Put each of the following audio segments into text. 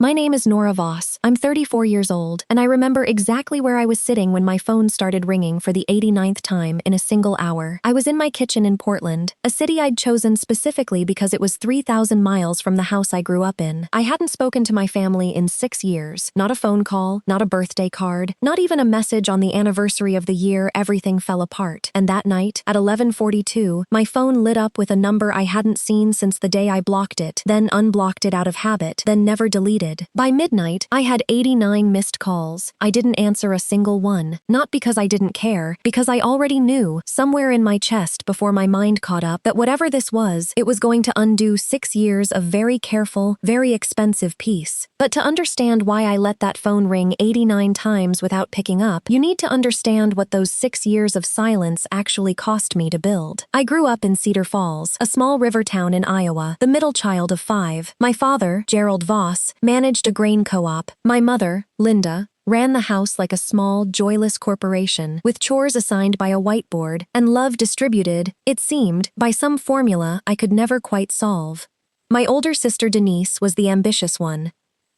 My name is Nora Voss. I'm 34 years old, and I remember exactly where I was sitting when my phone started ringing for the 89th time in a single hour. I was in my kitchen in Portland, a city I'd chosen specifically because it was 3,000 miles from the house I grew up in. I hadn't spoken to my family in 6 years. Not a phone call, not a birthday card, not even a message on the anniversary of the year everything fell apart. And that night, at 11:42, my phone lit up with a number I hadn't seen since the day I blocked it, then unblocked it out of habit, then never deleted. By midnight, I had 89 missed calls. I didn't answer a single one, not because I didn't care, because I already knew, somewhere in my chest before my mind caught up, that whatever this was, it was going to undo 6 years of very careful, very expensive peace. But to understand why I let that phone ring 89 times without picking up, you need to understand what those 6 years of silence actually cost me to build. I grew up in Cedar Falls, a small river town in Iowa, the middle child of 5. My father, Gerald Voss, managed a grain co-op. My mother, Linda, ran the house like a small, joyless corporation, with chores assigned by a whiteboard and love distributed, it seemed, by some formula I could never quite solve. My older sister Denise was the ambitious one.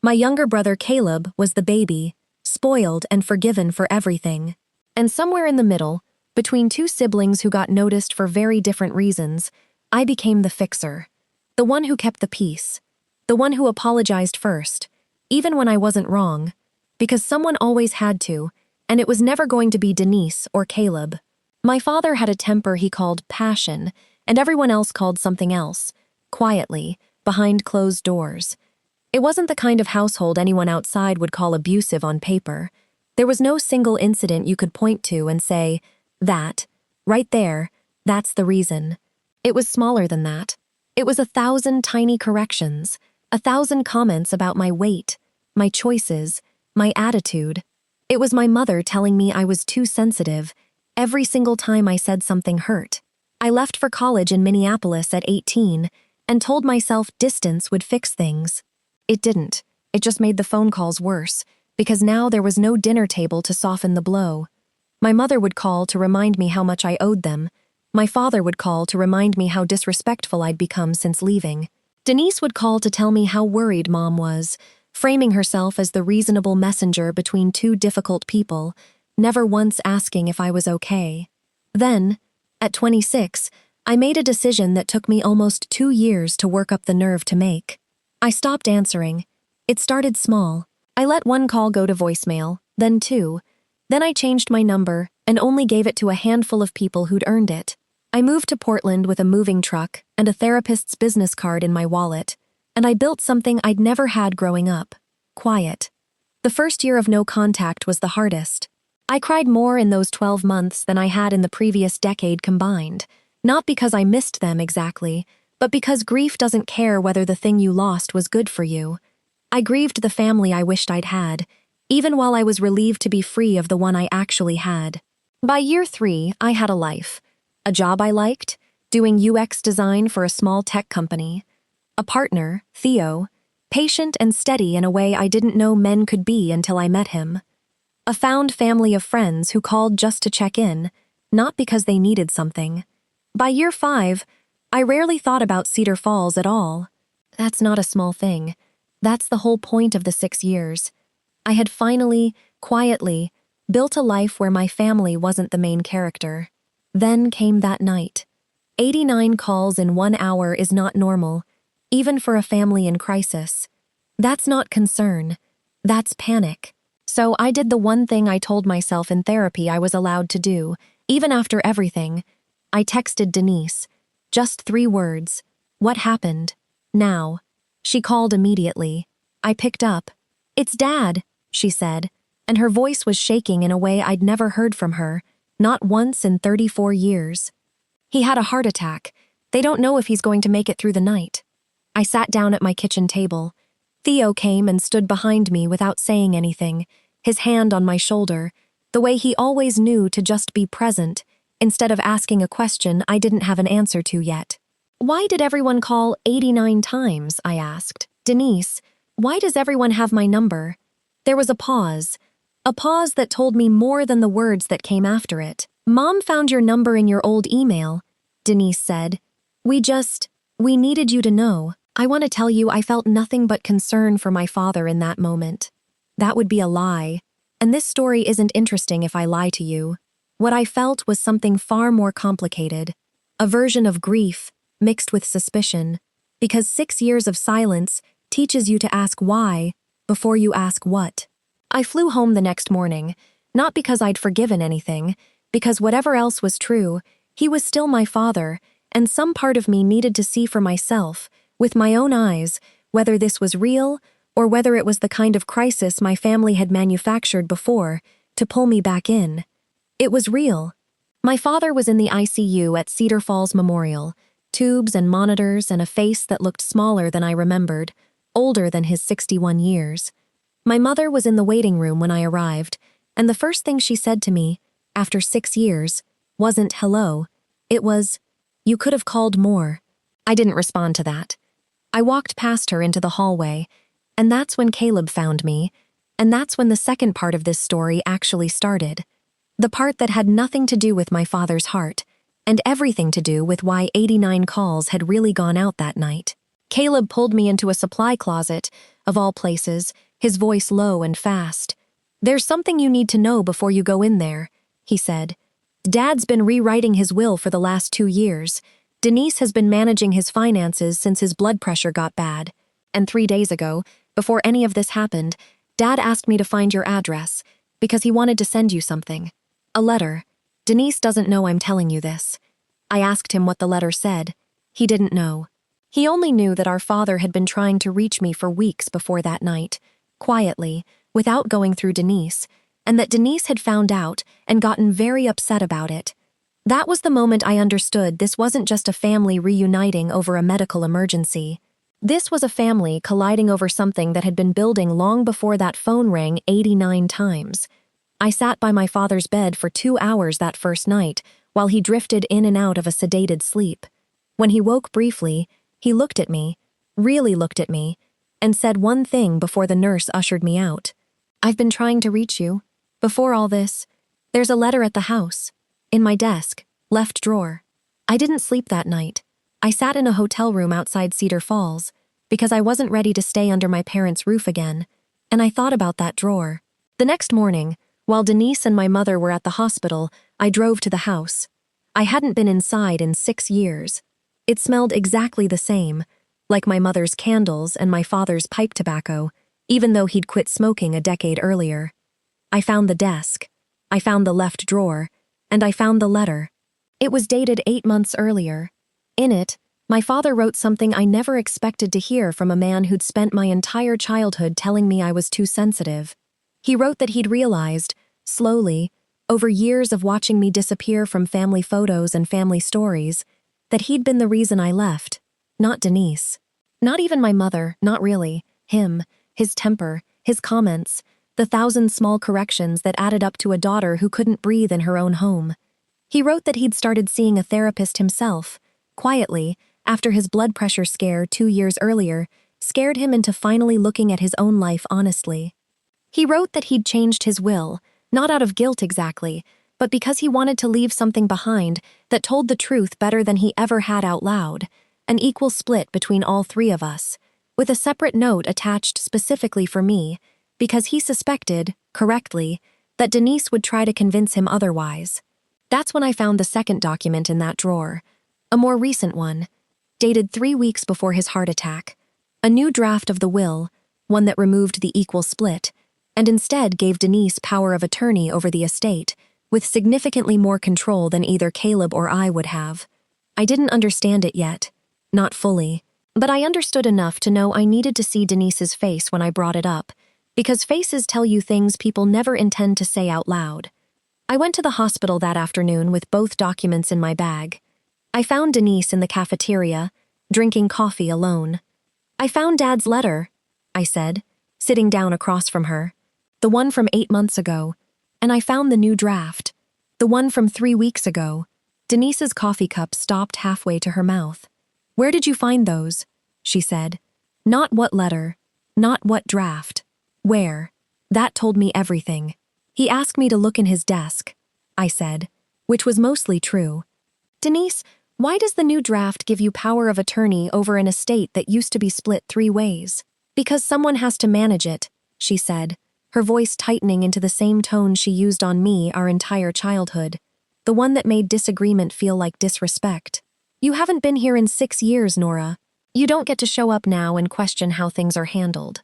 My younger brother Caleb was the baby, spoiled and forgiven for everything. And somewhere in the middle, between two siblings who got noticed for very different reasons, I became the fixer, the one who kept the peace. The one who apologized first, even when I wasn't wrong, because someone always had to, and it was never going to be Denise or Caleb. My father had a temper he called passion, and everyone else called something else, quietly, behind closed doors. It wasn't the kind of household anyone outside would call abusive on paper. There was no single incident you could point to and say, that, right there, that's the reason. It was smaller than that. It was 1,000 tiny corrections, 1,000 comments about my weight, my choices, my attitude. It was my mother telling me I was too sensitive every single time I said something hurt. I left for college in Minneapolis at 18 and told myself distance would fix things. It didn't. It just made the phone calls worse, because now there was no dinner table to soften the blow. My mother would call to remind me how much I owed them. My father would call to remind me how disrespectful I'd become since leaving. Denise would call to tell me how worried Mom was, framing herself as the reasonable messenger between two difficult people, never once asking if I was okay. Then, at 26, I made a decision that took me almost 2 years to work up the nerve to make. I stopped answering. It started small. I let one call go to voicemail, then 2. Then I changed my number and only gave it to a handful of people who'd earned it. I moved to Portland with a moving truck and a therapist's business card in my wallet, and I built something I'd never had growing up: quiet. The first year of no contact was the hardest. I cried more in those 12 months than I had in the previous decade combined, not because I missed them exactly, but because grief doesn't care whether the thing you lost was good for you. I grieved the family I wished I'd had, even while I was relieved to be free of the one I actually had. By year 3, I had a life. A job I liked, doing UX design for a small tech company. A partner, Theo, patient and steady in a way I didn't know men could be until I met him. A found family of friends who called just to check in, not because they needed something. By year 5, I rarely thought about Cedar Falls at all. That's not a small thing. That's the whole point of the 6 years. I had finally, quietly, built a life where my family wasn't the main character. Then came that night. 89 calls in 1 hour is not normal, even for a family in crisis. That's not concern. That's panic. So I did the one thing I told myself in therapy I was allowed to do, even after everything. I texted Denise. Just 3 words. What happened? Now. She called immediately. I picked up. "It's Dad," she said, and her voice was shaking in a way I'd never heard from her. Not once in 34 years. "He had a heart attack. They don't know if he's going to make it through the night." I sat down at my kitchen table. Theo came and stood behind me without saying anything, his hand on my shoulder, the way he always knew to just be present, instead of asking a question I didn't have an answer to yet. "Why did everyone call 89 times?" I asked. "Denise, why does everyone have my number?" There was a pause that told me more than the words that came after it. "Mom found your number in your old email," Denise said. We needed you to know." I want to tell you I felt nothing but concern for my father in that moment. That would be a lie. And this story isn't interesting if I lie to you. What I felt was something far more complicated. A version of grief mixed with suspicion. Because 6 years of silence teaches you to ask why before you ask what. I flew home the next morning, not because I'd forgiven anything, because whatever else was true, he was still my father, and some part of me needed to see for myself, with my own eyes, whether this was real or whether it was the kind of crisis my family had manufactured before to pull me back in. It was real. My father was in the ICU at Cedar Falls Memorial, tubes and monitors and a face that looked smaller than I remembered, older than his 61 years. My mother was in the waiting room when I arrived, and the first thing she said to me, after 6 years, wasn't hello. It was, "You could have called more." I didn't respond to that. I walked past her into the hallway, and that's when Caleb found me, and that's when the second part of this story actually started. The part that had nothing to do with my father's heart, and everything to do with why 89 calls had really gone out that night. Caleb pulled me into a supply closet, of all places, his voice low and fast. "There's something you need to know before you go in there," he said. "Dad's been rewriting his will for the last 2 years. Denise has been managing his finances since his blood pressure got bad. And 3 days ago, before any of this happened, Dad asked me to find your address, because he wanted to send you something. A letter. Denise doesn't know I'm telling you this." I asked him what the letter said. He didn't know. He only knew that our father had been trying to reach me for weeks before that night, quietly, without going through Denise, and that Denise had found out and gotten very upset about it. That was the moment I understood this wasn't just a family reuniting over a medical emergency. This was a family colliding over something that had been building long before that phone rang 89 times. I sat by my father's bed for 2 hours that first night while he drifted in and out of a sedated sleep. When he woke briefly, he looked at me, really looked at me, and said one thing before the nurse ushered me out. "I've been trying to reach you. Before all this, there's a letter at the house. In my desk, left drawer." I didn't sleep that night. I sat in a hotel room outside Cedar Falls because I wasn't ready to stay under my parents' roof again, and I thought about that drawer. The next morning, while Denise and my mother were at the hospital, I drove to the house. I hadn't been inside in 6 years. It smelled exactly the same, like my mother's candles and my father's pipe tobacco, even though he'd quit smoking a decade earlier. I found the desk. I found the left drawer. And I found the letter. It was dated 8 months earlier. In it, my father wrote something I never expected to hear from a man who'd spent my entire childhood telling me I was too sensitive. He wrote that he'd realized, slowly, over years of watching me disappear from family photos and family stories, that he'd been the reason I left, not Denise. Not even my mother, not really. Him, his temper, his comments, the 1,000 small corrections that added up to a daughter who couldn't breathe in her own home. He wrote that he'd started seeing a therapist himself, quietly, after his blood pressure scare 2 years earlier scared him into finally looking at his own life honestly. He wrote that he'd changed his will, not out of guilt exactly, but because he wanted to leave something behind that told the truth better than he ever had out loud, an equal split between all 3 of us, with a separate note attached specifically for me, because he suspected, correctly, that Denise would try to convince him otherwise. That's when I found the second document in that drawer, a more recent one, dated 3 weeks before his heart attack, a new draft of the will, one that removed the equal split, and instead gave Denise power of attorney over the estate, with significantly more control than either Caleb or I would have. I didn't understand it yet, not fully, but I understood enough to know I needed to see Denise's face when I brought it up, because faces tell you things people never intend to say out loud. I went to the hospital that afternoon with both documents in my bag. I found Denise in the cafeteria, drinking coffee alone. "I found Dad's letter," I said, sitting down across from her. "The one from 8 months ago. And I found the new draft. The one from 3 weeks ago." Denise's coffee cup stopped halfway to her mouth. "Where did you find those?" she said. "Not what letter. Not what draft. Where?" That told me everything. "He asked me to look in his desk," I said, which was mostly true. "Denise, Why does the new draft give you power of attorney over an estate that used to be split 3 ways? Because someone has to manage it, she said, her voice tightening into the same tone she used on me our entire childhood, the one that made disagreement feel like disrespect. You haven't been here in 6 years, Nora. You don't get to show up now and question how things are handled.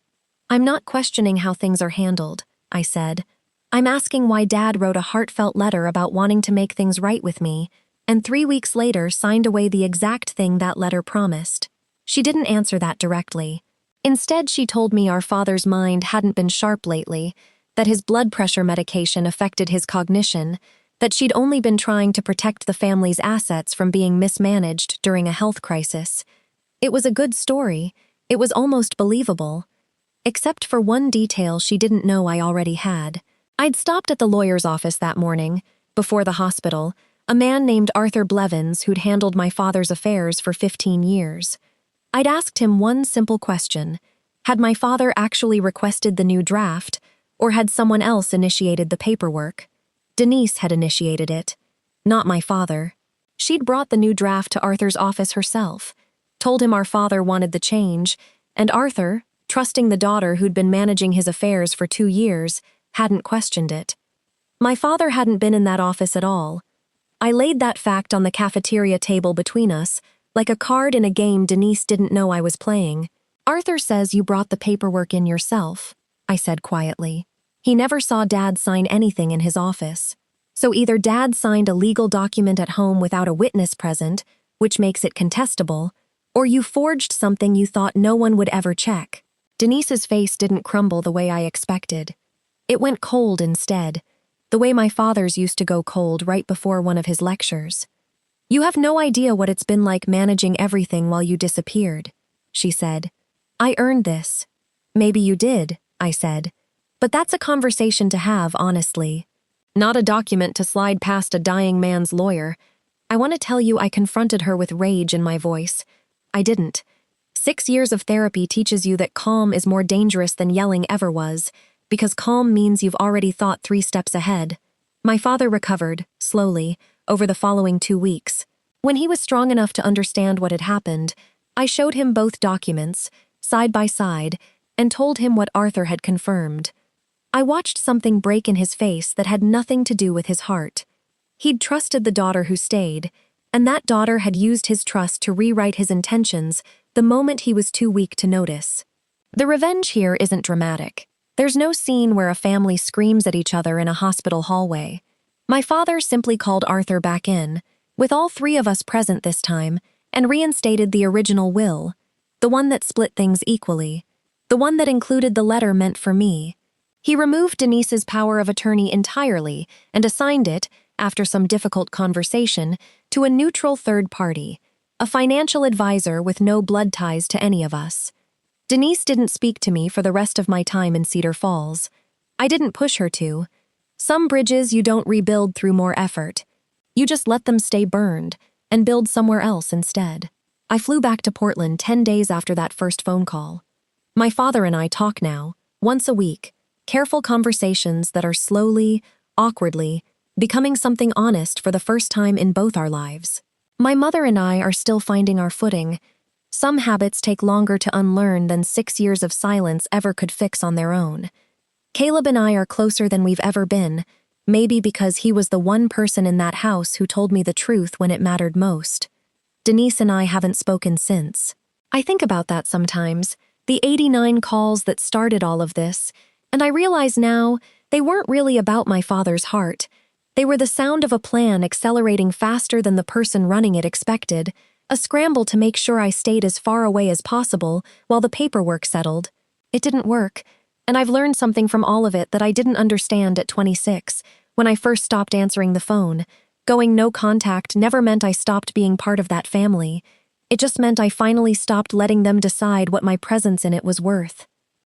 I'm not questioning how things are handled, I said. I'm asking why Dad wrote a heartfelt letter about wanting to make things right with me, and 3 weeks later signed away the exact thing that letter promised. She didn't answer that directly. Instead, she told me our father's mind hadn't been sharp lately, that his blood pressure medication affected his cognition, that she'd only been trying to protect the family's assets from being mismanaged during a health crisis. It was a good story. It was almost believable. Except for one detail she didn't know I already had. I'd stopped at the lawyer's office that morning, before the hospital, a man named Arthur Blevins who'd handled my father's affairs for 15 years. I'd asked him one simple question. Had my father actually requested the new draft, or had someone else initiated the paperwork? Denise had initiated it, not my father. She'd brought the new draft to Arthur's office herself, told him our father wanted the change, and Arthur, trusting the daughter who'd been managing his affairs for 2 years, hadn't questioned it. My father hadn't been in that office at all. I laid that fact on the cafeteria table between us, like a card in a game Denise didn't know I was playing. Arthur says you brought the paperwork in yourself, I said quietly. He never saw Dad sign anything in his office. So either Dad signed a legal document at home without a witness present, which makes it contestable, or you forged something you thought no one would ever check. Denise's face didn't crumble the way I expected. It went cold instead, the way my father's used to go cold right before one of his lectures. You have no idea what it's been like managing everything while you disappeared, she said. I earned this. Maybe you did, I said. But that's a conversation to have, honestly. Not a document to slide past a dying man's lawyer. I want to tell you I confronted her with rage in my voice. I didn't. 6 years of therapy teaches you that calm is more dangerous than yelling ever was, because calm means you've already thought 3 steps ahead. My father recovered, slowly, over the following 2 weeks. When he was strong enough to understand what had happened, I showed him both documents, side by side, and told him what Arthur had confirmed. I watched something break in his face that had nothing to do with his heart. He'd trusted the daughter who stayed, and that daughter had used his trust to rewrite his intentions the moment he was too weak to notice. The revenge here isn't dramatic. There's no scene where a family screams at each other in a hospital hallway. My father simply called Arthur back in, with all 3 of us present this time, and reinstated the original will, the one that split things equally, the one that included the letter meant for me. He removed Denise's power of attorney entirely and assigned it, after some difficult conversation, to a neutral third party, a financial advisor with no blood ties to any of us. Denise didn't speak to me for the rest of my time in Cedar Falls. I didn't push her to. Some bridges you don't rebuild through more effort. You just let them stay burned and build somewhere else instead. I flew back to Portland 10 days after that first phone call. My father and I talk now, once a week, careful conversations that are slowly, awkwardly, becoming something honest for the first time in both our lives. My mother and I are still finding our footing. Some habits take longer to unlearn than 6 years of silence ever could fix on their own. Caleb and I are closer than we've ever been, maybe because he was the one person in that house who told me the truth when it mattered most. Denise and I haven't spoken since. I think about that sometimes, the 89 calls that started all of this, and I realize now they weren't really about my father's heart. They were the sound of a plan accelerating faster than the person running it expected, a scramble to make sure I stayed as far away as possible while the paperwork settled. It didn't work, and I've learned something from all of it that I didn't understand at 26, when I first stopped answering the phone. Going no contact never meant I stopped being part of that family. It just meant I finally stopped letting them decide what my presence in it was worth.